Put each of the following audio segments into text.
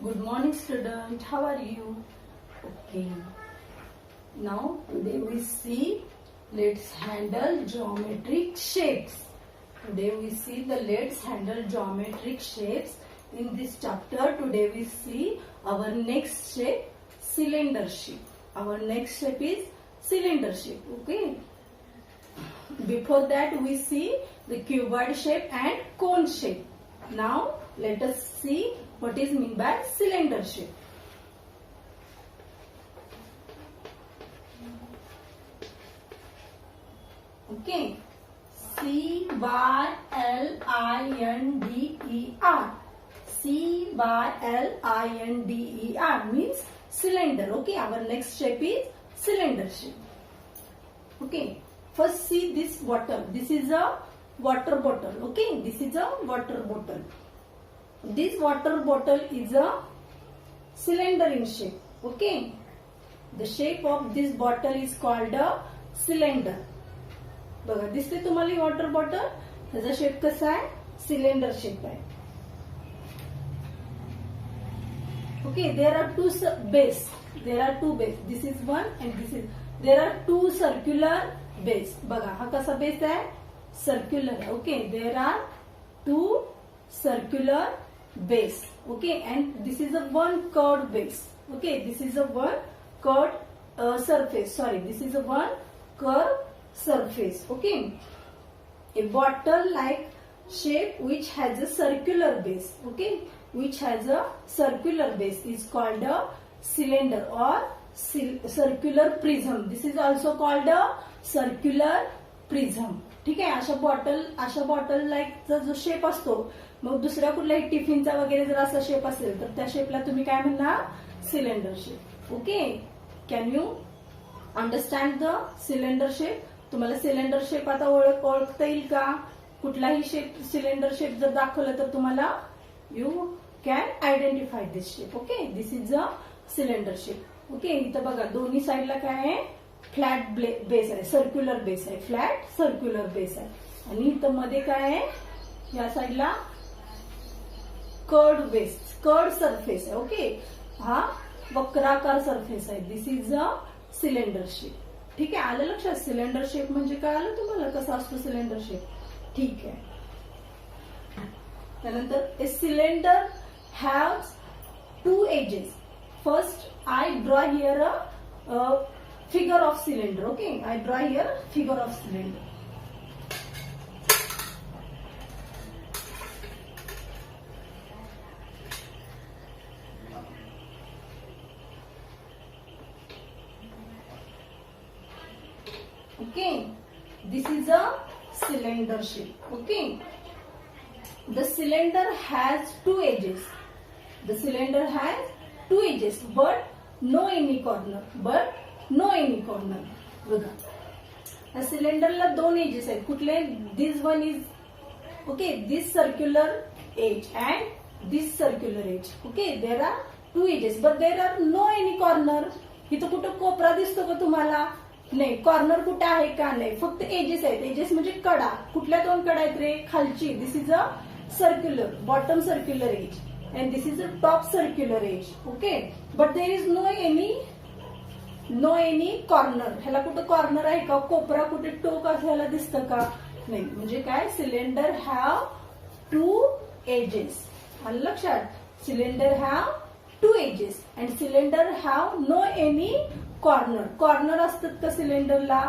Good morning, student. How are you? Okay. Now, today we see let's handle geometric shapes. Today we see the let's handle geometric shapes. In this chapter, today we see our next shape, cylinder shape. Our next shape is cylinder shape. Okay. Before that, we see the cuboid shape and cone shape. Now, let us see what is meant by cylinder shape. Okay. cylinder. cylinder means cylinder. Okay. Our next shape is cylinder shape. Okay. First see this bottle. This is a water bottle. Okay. This is a water bottle. This water bottle is a cylinder in shape. Okay. The shape of this bottle is called a cylinder. बघा दिसते तुम्हाला water bottle त्याचा shape कसा आहे cylinder shape आहे. Okay, there are two base. There are two base. This is one and this is. There are two circular base. बघा हा कसा बेस आहे सर्क्युलर आहे. Okay, there are two circular base. Okay, and this is a one curved base. Okay, this is a one curved surface. Sorry, this is a one curved surface. Okay, a bottle like shape which has a circular base. Okay, which has a circular base is called a cylinder or circular prism. This is also called a circular prism. ठीक आहे. अशा bottle लाईकचा जो shape असतो मग दुसऱ्या कुठल्याही टिफिनचा वगैरे जर असा शेप असेल तर त्या शेपला तुम्ही काय म्हणणार cylinder shape. Okay. Can you understand the cylinder shape. तुम्हाला सिलेंडर शेप आता ओळखता येईल का. कुठलाही शेप सिलेंडर शेप जर दाखवलं तर तुम्हाला you can identify this shape. Okay. This is a cylinder shape. Okay. इथं बघा दोन्ही साईडला काय आहे फ्लॅट बेस आहे सर्क्युलर बेस आहे फ्लॅट सर्क्युलर बेस आहे आणि इथं मध्ये काय आहे या साईडला कर्ड बेस कर्ड सरफेस आहे. ओके. हा वक्राकार सरफेस आहे. This is a cylinder shape. ठीक आहे. आलं लक्षात सिलेंडर शेप म्हणजे काय आलं तुम्हाला कसा असतो सिलेंडर शेप. ठीक आहे. त्यानंतर a cylinder have two edges. First I draw here a figure of cylinder. Okay, I draw here figure of cylinder. Okay, this is a cylinder shape. Okay, the cylinder has two edges. The cylinder has two edges, but no any corner. बघा या सिलेंडरला दोन edges आहेत. कुठले this one is okay this circular edge and this circular edge. Okay. There are two edges but there are no any corner. इथं कुठं कोपरा दिसतो का तुम्हाला नाही. कॉर्नर कुठे आहे का नाही. फक्त एजेस आहेत. एजेस म्हणजे कडा. कुठल्या दोन कडा आहेत रे खालची. This is a circular bottom circular edge and this is a top circular edge. Okay. But there is no any corner. ह्याला कुठं कॉर्नर आहे का कोपरा कुठे टोक ह्याला दिसतं का नाही. म्हणजे काय सिलेंडर हॅव टू एजेस. आलं लक्षात. Cylinder have two edges and cylinder have no any corner. Corner असतात का सिलेंडरला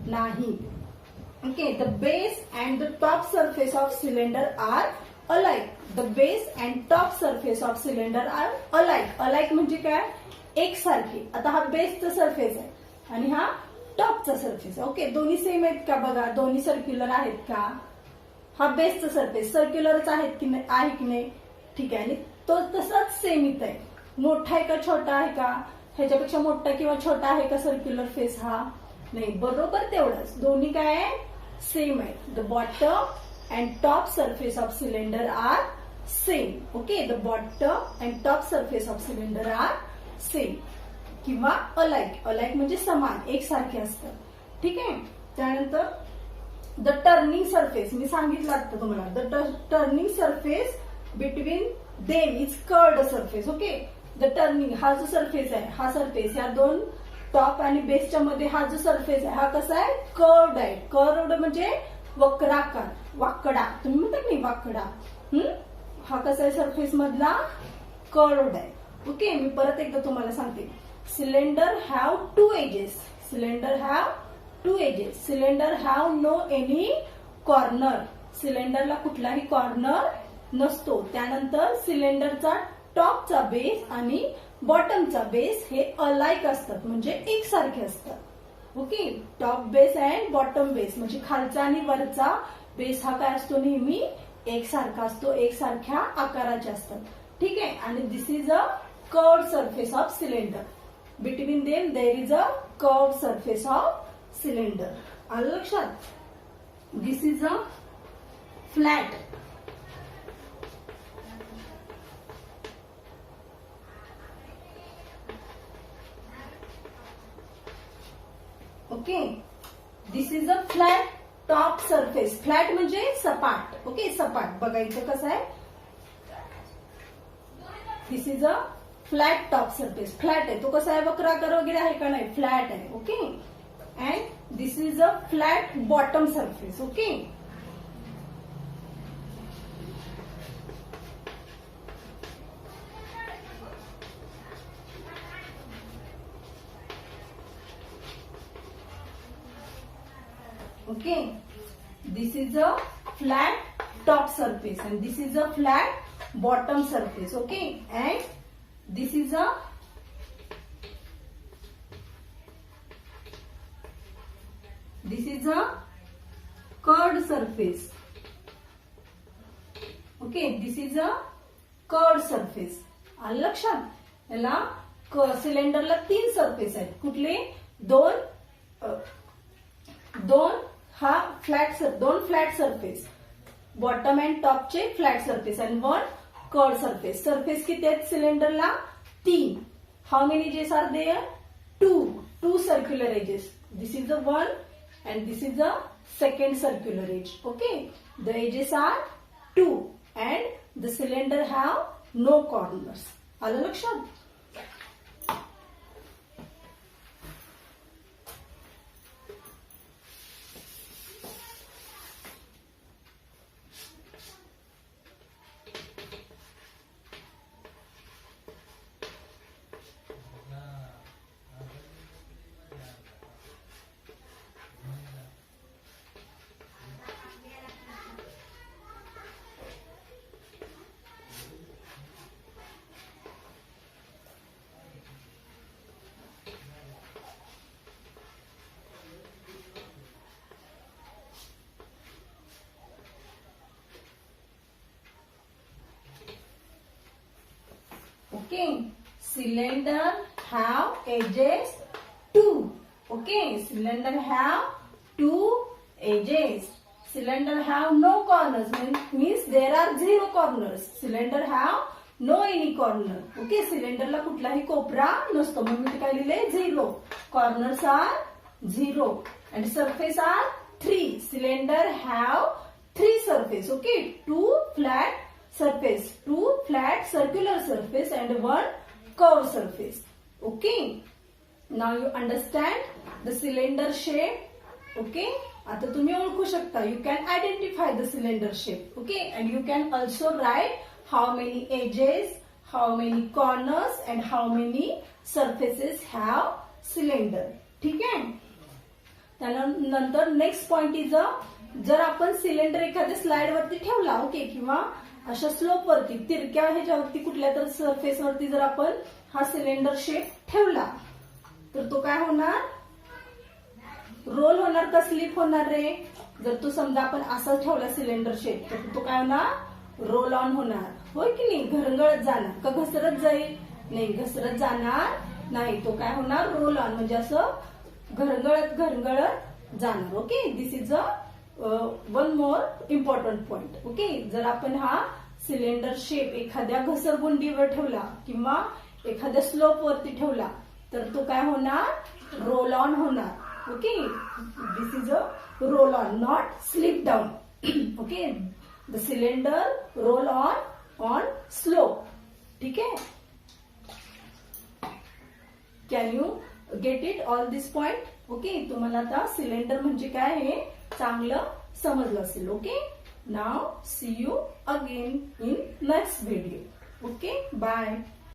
नाही. Okay. The base and the top surface of cylinder are alike. The base and top surface of cylinder are alike. Alike म्हणजे काय एकसारखी. आता हा बेसचा सरफेस आहे आणि हा टॉपचा सरफेस आहे. ओके. दोन्ही सेम आहेत का बघा. दोन्ही सर्क्युलर आहेत का. हा बेसचा सरफेस सर्क्युलरच आहे की नाही. ठीक आहे. आणि तो तसाच सेम इथं आहे. मोठा आहे का छोटा आहे का ह्याच्यापेक्षा मोठा किंवा छोटा आहे का सर्क्युलर फेस हा नाही. बरोबर तेवढाच. दोन्ही काय आहे सेम आहे. The bottom and top surface of cylinder are same. Okay. The bottom and top surface of cylinder are same किंवा अलाइक. अलाइक म्हणजे समान एकसारखे असतात. ठीक आहे. त्यानंतर द टर्निंग सरफेस मी सांगितलं आता तुम्हाला. The turning surface between then is curved surface. Okay, the turning, हा जो सरफेस आहे, हा सरफेस या दोन टॉप आणि बेसच्या मध्ये हा जो सरफेस आहे हा कसा आहे, कर्वड आहे. कर्वड म्हणजे वक्राकार, वाकडा, तुम्ही म्हणतात नाही वाकडा. हा कसा आहे सरफेस मधला, कर्वड आहे. ओके, मी परत एकदा तुम्हाला सांगते. Cylinder have two edges. Cylinder have two edges. Cylinder have no any corner. सिलेंडरला कुठलाही कॉर्नर नसतो. त्यानंतर सिलेंडरचा टॉपचा बेस आणि बॉटमचा बेस हे अलाइक असतात, म्हणजे एकसारखे असतात. Okay, top base and bottom base म्हणजे खालचा आणि वरचा बेस हा काय असतो, नेहमी एकसारखा असतो, एकसारख्या आकाराचे असतात. ठीक आहे. आणि this is a curved surface of cylinder. Between them there is a curved surface of cylinder. आलं लक्षात. This is a flat. Okay, this is a flat top surface. Flat म्हणजे सपाट. ओके, सपाट. बघा इथं कसं आहे, this is a flat top surface. Flat आहे, तो कसा आहे, वक्राकार वगैरे आहे का नाही, फ्लॅट आहे. Okay, and this is a flat bottom surface. Okay, okay, this is a flat top surface and this is a flat bottom surface. Okay, and this is a curved surface. Okay, this is a curved surface. आलं लक्षात. याला सिलेंडरला तीन surface आहेत. कुठले, दोन हा दोन flat surface, bottom and टॉपचे flat surface and one curved surface. Surface किती आहेत सिलेंडरला, तीन. How many edges are there, two circular edges. This is the one and this is the second circular edge. Okay, the edges are two and the cylinder have no corners. आलं लक्षात. Okay, cylinder have edges two. Okay, cylinder have two edges. Cylinder have no corners, means there are zero corners. Cylinder have no any corner. Okay, cylinder ला कुठलाही कोपरा नसतो, म्हणून मी काय लिहिले, zero. Corners are zero and surface are three. Cylinder have three surface. Okay, two flat surface, two flat circular surface and one curved surface. Okay, now you understand the cylinder shape. Okay, आता तुम्ही ओळखू शकता, you can identify the cylinder shape. Okay, and you can also write how many edges, how many corners and how many surfaces have cylinder. ठीक आहे. त्यानंतर next point is जर आपण cylinder एखाद्या स्लाइड वरती ठेवला, ओके, किंवा अशा स्लोप वरती, तिरक्या ह्याच्यावरती कुठल्या तर सरफेस वरती जर आपण हा सिलेंडर शेप ठेवला तर तो काय होणार, रोल होणार का स्लिप होणार रे. जर तो समजा आपण असा ठेवला सिलेंडर शेप तर तो काय होणार, रोल ऑन होणार. होय की नाही, घरंगळत जाणार का घसरत जाईल, नाही घसरत जाणार नाही, तो काय होणार, रोल ऑन म्हणजे असं घरंगळत जाणार. Okay, this is a one more important point. Okay, जर आपण हा सिलेंडर शेप एखाद्या घसरगुंडीवर ठेवला किंवा एखाद्या स्लोप वरती ठेवला तर तो काय होणार, रोल ऑन होणार. Okay, this is a roll on, not slip down. Okay, the cylinder roll on on slope. ठीक आहे. Can you get it all this point? Okay, तुम्हाला आता सिलेंडर म्हणजे काय हे चांगलं समजलं असेल. Okay, now see you again in next video. Okay, bye.